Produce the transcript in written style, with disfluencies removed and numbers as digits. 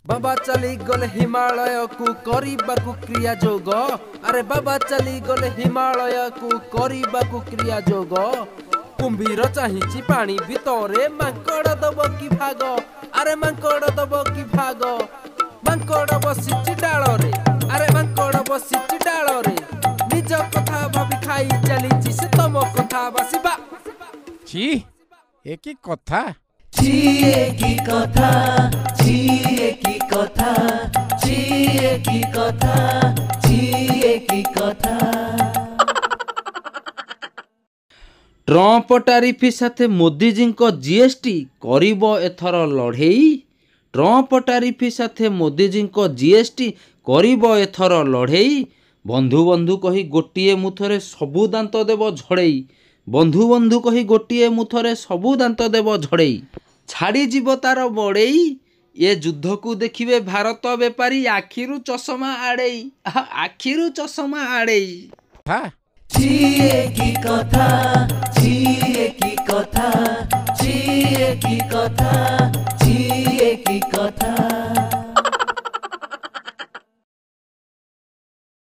बाबा चली गले हिमालय को करिबाकु क्रिया जोग। अरे बाबा चली गले हिमालय को करिबाकु क्रिया जोग। कुंभीर चाहिए पानी भितरे मांकड़ दब कि भाग। अरे मांकड़ दब कि भाग। मांकड़ बसिची डाल रे। अरे मांकड़ बसिची डाल रे। निज कथा भाभी खाई चली से तम कथा बसिबा। छी एक कथा की कथा की कथा की कथा की कथा। ट्रंप टारिफ साथे मोदी जी को जीएसटी करिब एथर लड़ेई। ट्रंप टारिफ साथे मोदी जी को जीएसटी करिब एथर लड़ेई। बंधु बंधु कही गोटिए मुथरे सबु दांत देव झड़ेई। बंधु बंधु कही गोटिए मुथरे सबु दांत देव झड़ेई। छाड़ी जीव तार बड़ेई। ये युद्ध को देखिए भारत बेपारी आखिरु चषमा आड़ेई। आखिरु चषमा आड़ेई। की कथा